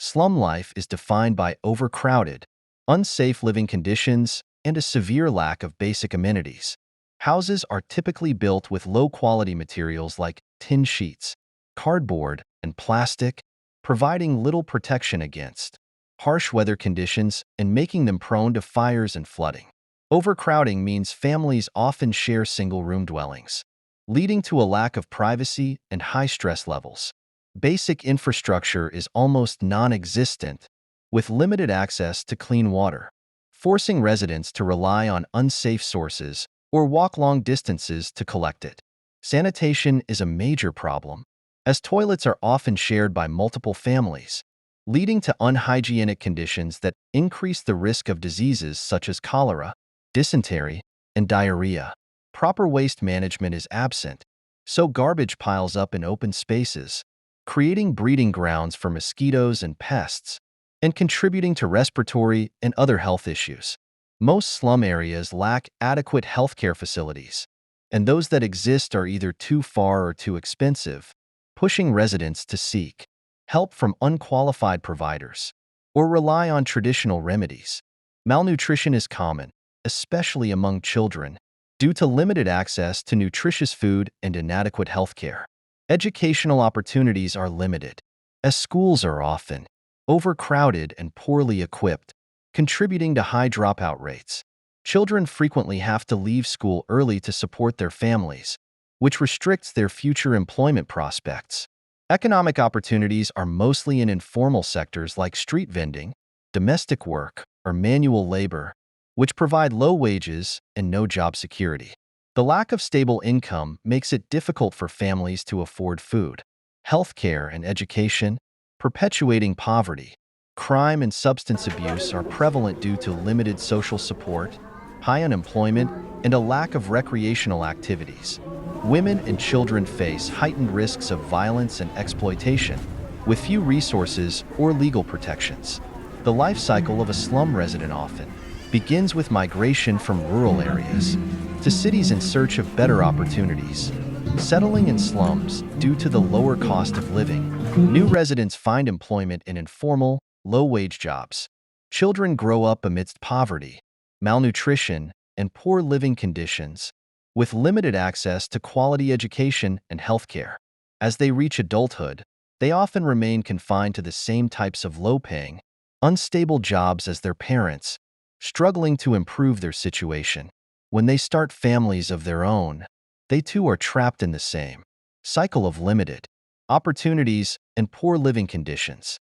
Slum life is defined by overcrowded, unsafe living conditions and a severe lack of basic amenities. Houses are typically built with low-quality materials like tin sheets, cardboard, and plastic, providing little protection against harsh weather conditions and making them prone to fires and flooding. Overcrowding means families often share single-room dwellings, leading to a lack of privacy and high stress levels. Basic infrastructure is almost non-existent, with limited access to clean water, forcing residents to rely on unsafe sources or walk long distances to collect it. Sanitation is a major problem, as toilets are often shared by multiple families, leading to unhygienic conditions that increase the risk of diseases such as cholera, dysentery, and diarrhea. Proper waste management is absent, so garbage piles up in open spaces, creating breeding grounds for mosquitoes and pests, and contributing to respiratory and other health issues. Most slum areas lack adequate healthcare facilities, and those that exist are either too far or too expensive, pushing residents to seek help from unqualified providers or rely on traditional remedies. Malnutrition is common, especially among children, due to limited access to nutritious food and inadequate healthcare. Educational opportunities are limited, as schools are often overcrowded and poorly equipped, contributing to high dropout rates. Children frequently have to leave school early to support their families, which restricts their future employment prospects. Economic opportunities are mostly in informal sectors like street vending, domestic work, or manual labor, which provide low wages and no job security. The lack of stable income makes it difficult for families to afford food, healthcare, and education, perpetuating poverty. Crime and substance abuse are prevalent due to limited social support, high unemployment, and a lack of recreational activities. Women and children face heightened risks of violence and exploitation, with few resources or legal protections. The life cycle of a slum resident often begins with migration from rural areas to cities in search of better opportunities. Settling in slums due to the lower cost of living, new residents find employment in informal, low-wage jobs. Children grow up amidst poverty, malnutrition, and poor living conditions, with limited access to quality education and healthcare. As they reach adulthood, they often remain confined to the same types of low-paying, unstable jobs as their parents, struggling to improve their situation. When they start families of their own, they too are trapped in the same cycle of limited opportunities and poor living conditions.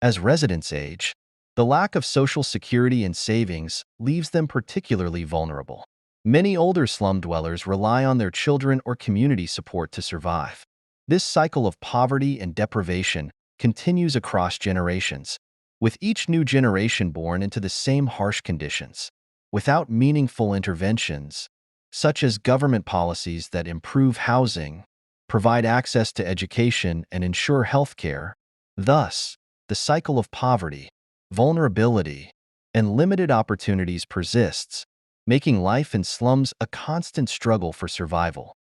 As residents age, the lack of social security and savings leaves them particularly vulnerable. Many older slum dwellers rely on their children or community support to survive. This cycle of poverty and deprivation continues across generations, with each new generation born into the same harsh conditions. Without meaningful interventions, such as government policies that improve housing, provide access to education, and ensure health care, thus, the cycle of poverty, vulnerability, and limited opportunities persists, making life in slums a constant struggle for survival.